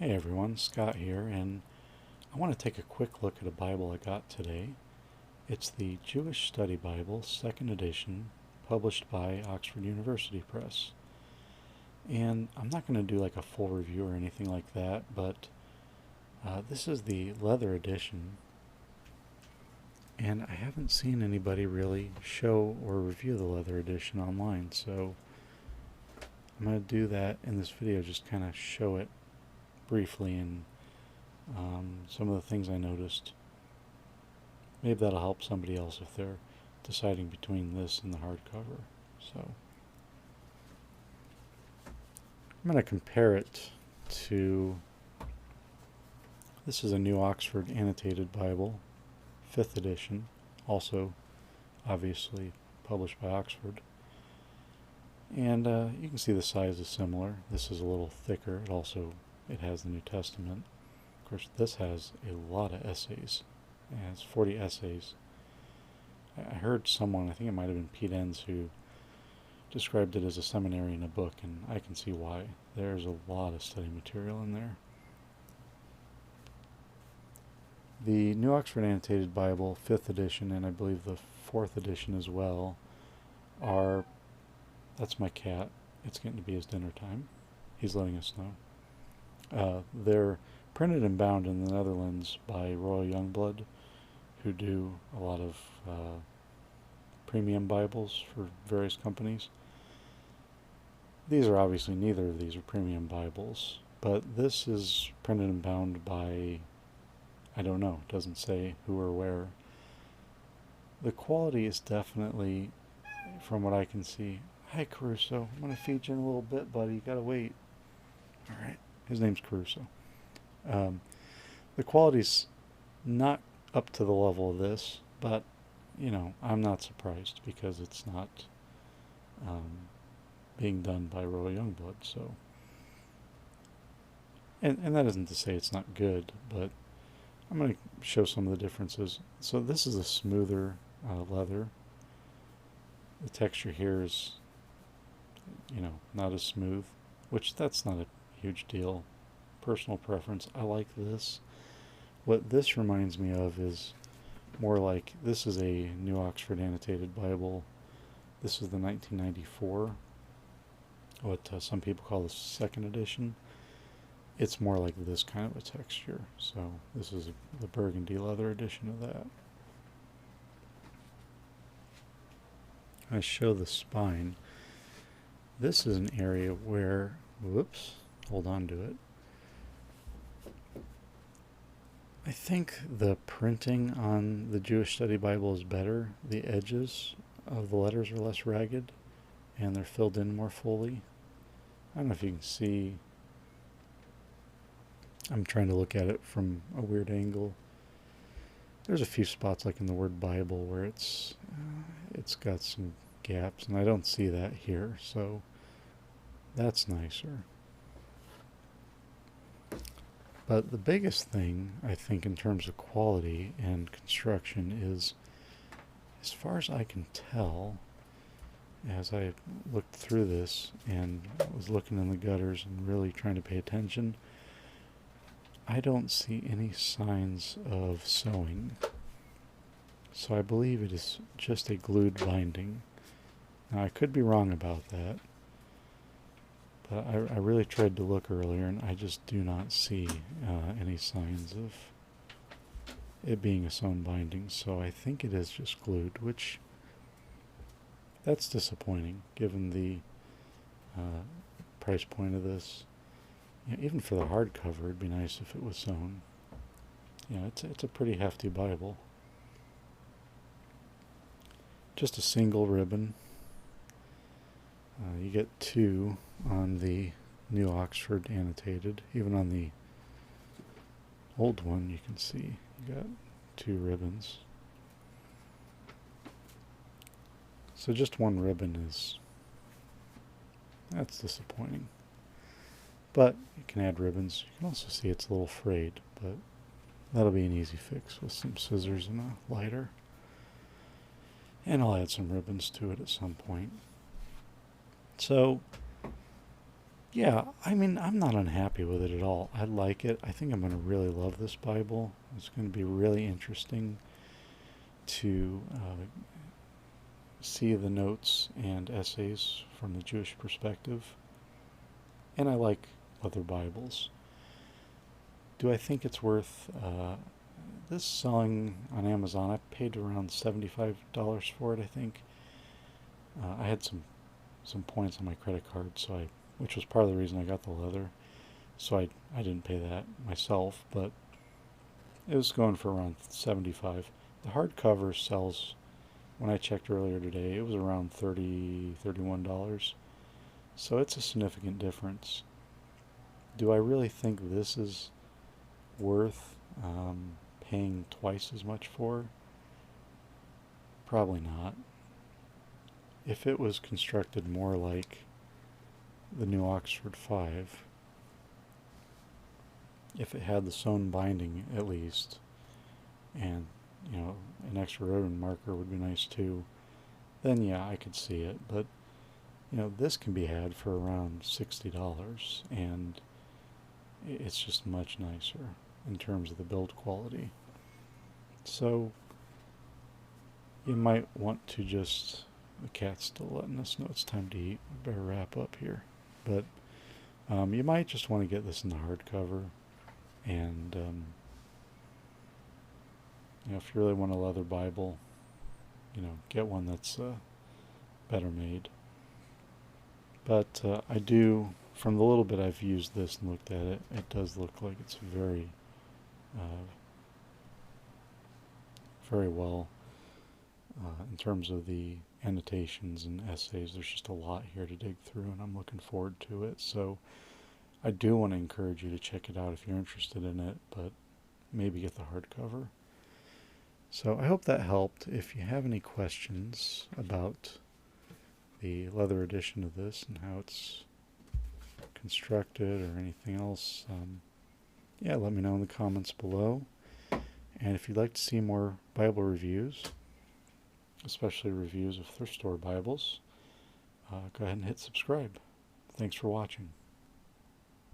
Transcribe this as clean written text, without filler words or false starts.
Hey everyone, Scott here, and I want to take a quick look at a Bible I got today. It's the Jewish Study Bible, 2nd edition, published by Oxford University Press. And I'm not going to do like a full review or anything like that, but this is the leather edition, and I haven't seen anybody really show or review the leather edition online, so I'm going to do that in this video, just kind of show it briefly and some of the things I noticed. Maybe that'll help somebody else if they're deciding between this and the hardcover. So I'm going to compare it to, this is a new Oxford Annotated Bible, 5th edition, also obviously published by Oxford. And you can see the size is similar. This is a little thicker. It has the New Testament. Of course, this has a lot of essays. It has 40 essays. I heard someone, I think it might have been Pete Enns, who described it as a seminary in a book, and I can see why. There's a lot of study material in there. The New Oxford Annotated Bible, 5th edition, and I believe the 4th edition as well, that's my cat. It's getting to be his dinner time. He's letting us know. They're printed and bound in the Netherlands by Royal Youngblood, who do a lot of premium Bibles for various companies. These are obviously, neither of these are premium Bibles, but this is printed and bound by, I don't know, it doesn't say who or where. The quality is definitely, from what I can see. Hi Caruso, I'm going to feed you in a little bit, buddy. You gotta wait. Alright, his name's Caruso. The quality's not up to the level of this, but, I'm not surprised because it's not being done by Royal Youngblood, so. And that isn't to say it's not good, but I'm going to show some of the differences. So this is a smoother leather. The texture here is, not as smooth, which that's not a huge deal. Personal preference. I like this. What this reminds me of is more like, this is a New Oxford Annotated Bible. This is the 1994, what some people call the 2nd edition. It's more like this kind of a texture. So this is the burgundy leather edition of that. I show the spine. This is an area where, whoops, hold on to it. I think the printing on the Jewish Study Bible is better. The edges of the letters are less ragged and they're filled in more fully. I don't know if you can see. I'm trying to look at it from a weird angle. There's a few spots like in the word Bible where it's got some gaps, and I don't see that here, so that's nicer. But the biggest thing, I think, in terms of quality and construction is, as far as I can tell, as I looked through this and was looking in the gutters and really trying to pay attention, I don't see any signs of sewing. So I believe it is just a glued binding. Now I could be wrong about that, but I really tried to look earlier and I just do not see any signs of it being a sewn binding. So I think it is just glued, which that's disappointing given the price point of this. Even for the hardcover, it'd be nice if it was sewn. It's a pretty hefty Bible. Just a single ribbon. You get two on the New Oxford Annotated. Even on the old one, you can see you got 2 ribbons. So just one ribbon that's disappointing. But you can add ribbons. You can also see it's a little frayed, but that'll be an easy fix with some scissors and a lighter. And I'll add some ribbons to it at some point. So Yeah, I mean, I'm not unhappy with it at all. I like it. I think I'm going to really love this Bible. It's going to be really interesting to see the notes and essays from the Jewish perspective. And I like other Bibles. Do I think it's worth this selling on Amazon? I paid around $75 for it, I think. I had some points on my credit card, which was part of the reason I got the leather. So I didn't pay that myself, but it was going for around 75. The hardcover sells, when I checked earlier today, it was around $31. So it's a significant difference. Do I really think this is worth paying twice as much for? Probably not. If it was constructed more like the new Oxford 5, if it had the sewn binding at least, and an extra ribbon marker would be nice too, then yeah, I could see it. But this can be had for around $60, and it's just much nicer in terms of the build quality. So you might want to just, the cat's still letting us know it's time to eat. We better wrap up here. But you might just want to get this in the hardcover, and if you really want a leather Bible, get one that's better made. But I do, from the little bit I've used this and looked at it, it does look like it's very, very well in terms of the annotations and essays. There's just a lot here to dig through, and I'm looking forward to it. So I do want to encourage you to check it out if you're interested in it, but maybe get the hardcover. So I hope that helped. If you have any questions about the leather edition of this and how it's constructed or anything else, yeah, let me know in the comments below. And if you'd like to see more Bible reviews, especially reviews of thrift store Bibles, go ahead and hit subscribe. Thanks for watching.